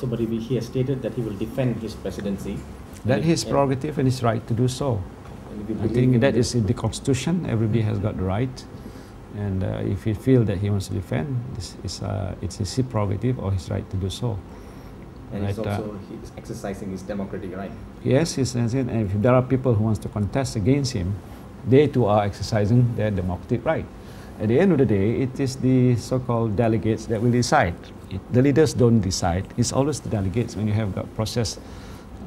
So, but he has stated that he will defend his presidency. That's his prerogative and his right to do so. I think that is in the Constitution. Everybody has got the right. And if he feels that he wants to defend, it's his prerogative or his right to do so. And he's exercising his democratic right. Yes, and if there are people who want to contest against him, they too are exercising their democratic right. At the end of the day, it is the so-called delegates that will decide. The leaders don't decide. It's always the delegates. When you have the process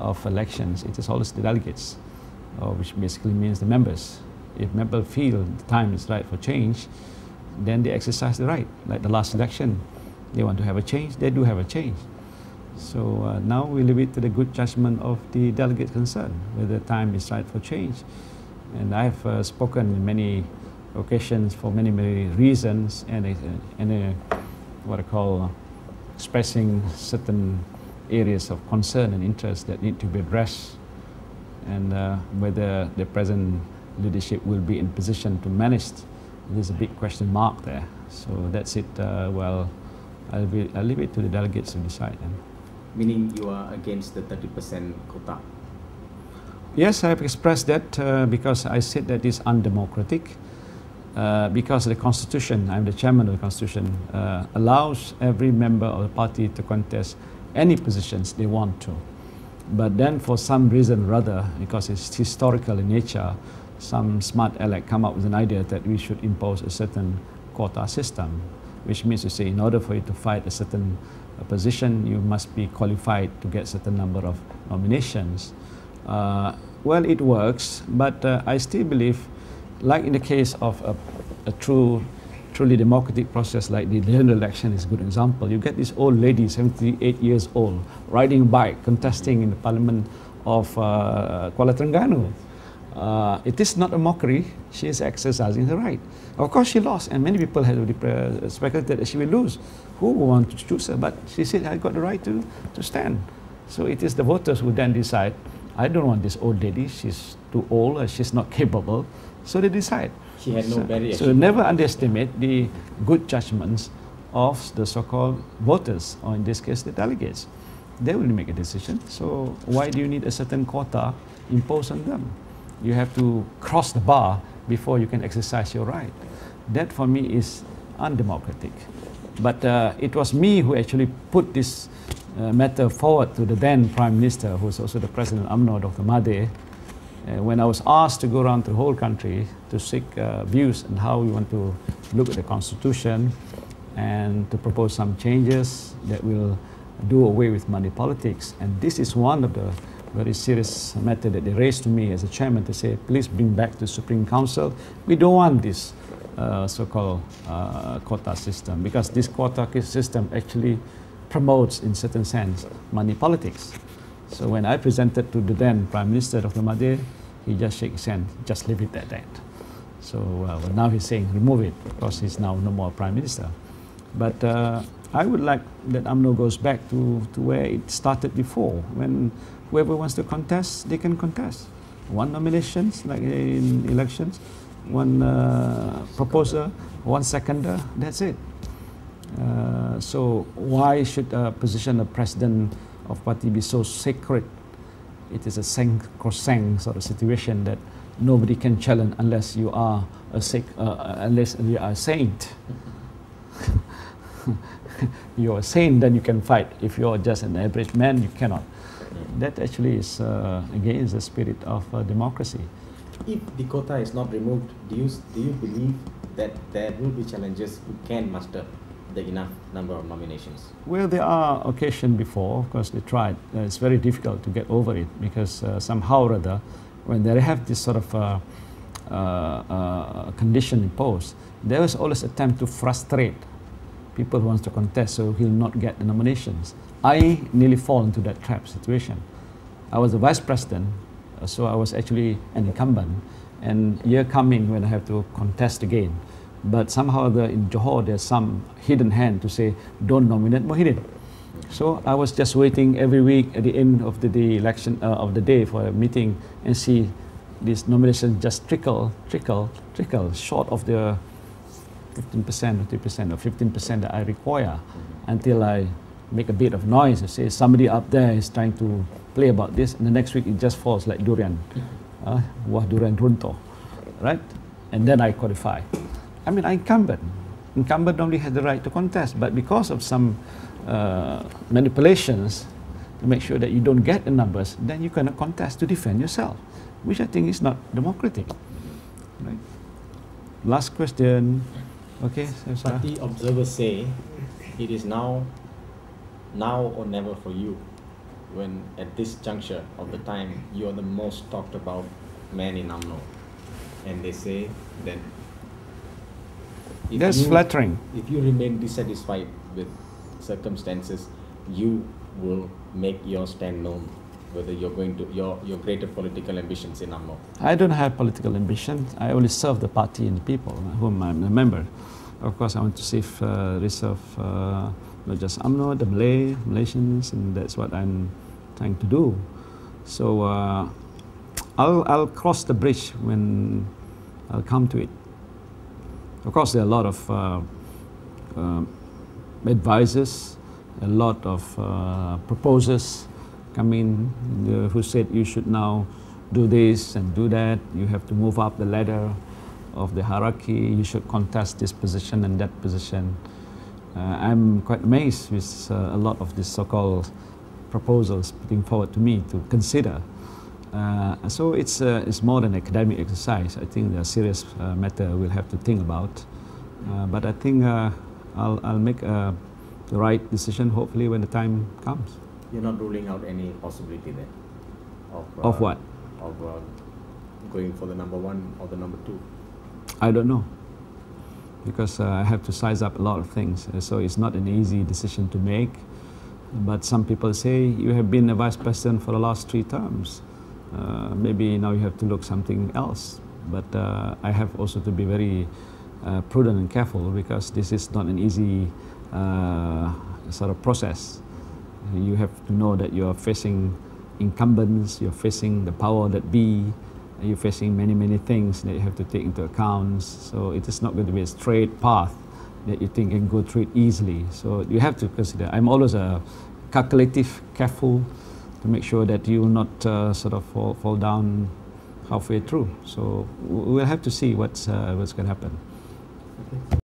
of elections, it is always the delegates, which basically means the members. If members feel the time is right for change, then they exercise the right. Like the last election, they want to have a change, they do have a change. So now we leave it to the good judgment of the delegate concerned, whether the time is right for change. And I've spoken in many occasions for many, many reasons, and what I call expressing certain areas of concern and interest that need to be addressed, and whether the present leadership will be in position to manage. There's a big question mark there. So that's it. Well, I'll leave it to the delegates to decide. Meaning you are against the 30% quota? Yes, I've expressed that because I said that it's undemocratic. Because the Constitution, I'm the chairman of the Constitution, allows every member of the party to contest any positions they want to. But then for some reason or other, because it's historical in nature, some smart aleck come up with an idea that we should impose a certain quota system, which means to say in order for you to fight a certain position, you must be qualified to get a certain number of nominations. Well, it works, but I still believe, like in the case of a truly democratic process like the general election is a good example. You get this old lady, 78 years old, riding a bike, contesting in the parliament of Kuala Terengganu. It is not a mockery. She is exercising her right. Of course, she lost, and many people had speculated that she will lose. Who will want to choose her? But she said, I got the right to stand. So it is the voters who then decide, I don't want this old lady. She's too old, or she's not capable. So they decide. She had no barrier. So never underestimate the good judgments of the so-called voters, or in this case, the delegates. They will make a decision. So why do you need a certain quota imposed on them? You have to cross the bar before you can exercise your right. That for me is undemocratic. But it was me who actually put this matter forward to the then Prime Minister, who was also the President of Umno, Dr. Mahathir, when I was asked to go around the whole country to seek views on how we want to look at the Constitution and to propose some changes that will do away with money politics. And this is one of the very serious matter that they raised to me as a chairman, to say, please bring back to the Supreme Council. We don't want this so-called quota system, because this quota system actually promotes, in certain sense, money politics. So when I presented to the then Prime Minister, Dr. Mahathir, he just shook his hand, just leave it at that. So now he's saying remove it, because he's now no more Prime Minister. But I would like that UMNO goes back to where it started before, when whoever wants to contest, they can contest. One nominations, like in elections, one proposer, one seconder, that's it. So why should a position of president of party be so sacred? It is a sacrosanct sort of situation that nobody can challenge unless you are unless you are a saint. You're a saint, then you can fight. If you're just an average man, you cannot. That actually is against the spirit of democracy. If the quota is not removed, do you believe that there will be challenges who can muster the enough number of nominations? Well, there are occasions before, of course, they tried. It's very difficult to get over it, because somehow or other, when they have this sort of condition imposed, there is always an attempt to frustrate people who want to contest, so he'll not get the nominations. I nearly fall into that trap situation. I was the vice president, so I was actually an incumbent, and year coming when I have to contest again. But somehow in Johor, there's some hidden hand to say, don't nominate Muhyiddin. So I was just waiting every week at the end of the election of the day for a meeting, and see this nomination just trickle, short of the 15% or 3% or 15% that I require, until I make a bit of noise and say somebody up there is trying to play about this, and the next week it just falls like durian, wah durian runtuh, right? And then I qualify. I mean, incumbent normally has the right to contest, but because of some manipulations to make sure that you don't get the numbers, then you cannot contest to defend yourself, which I think is not democratic. Right? Last question. Okay. But the observers say it is now or never for you, when at this juncture of the time you are the most talked about man in UMNO, and they say that that's flattering. If you remain dissatisfied with circumstances, you will make your stand known, whether you're going to your greater political ambitions in UMNO. I don't have political ambitions. I only serve the party and the people whom I'm a member. Of course, I want to reserve not just UMNO, the Malaysians, and that's what I'm trying to do. So I'll cross the bridge when I'll come to it. Of course, there are a lot of advisors, a lot of proposers coming who said you should now do this and do that. You have to move up the ladder of the hierarchy. You should contest this position and that position. I'm quite amazed with a lot of these so-called proposals putting forward to me to consider. So it's more than academic exercise. I think the serious matter we'll have to think about. But I think I'll make the right decision hopefully when the time comes. You're not ruling out any possibility then? Of what? Of going for the number 1 or the number 2? I don't know, because I have to size up a lot of things. So it's not an easy decision to make. But some people say you have been a vice president for the last 3 terms. Maybe now you have to look something else. But I have also to be very prudent and careful, because this is not an easy sort of process. You have to know that you are facing incumbents, you're facing the power that be, you're facing many things that you have to take into account. So it is not going to be a straight path that you think can go through it easily. So you have to consider. I'm always calculative, careful, to make sure that you will not sort of fall down halfway through. So we'll have to see what's going to happen. Okay.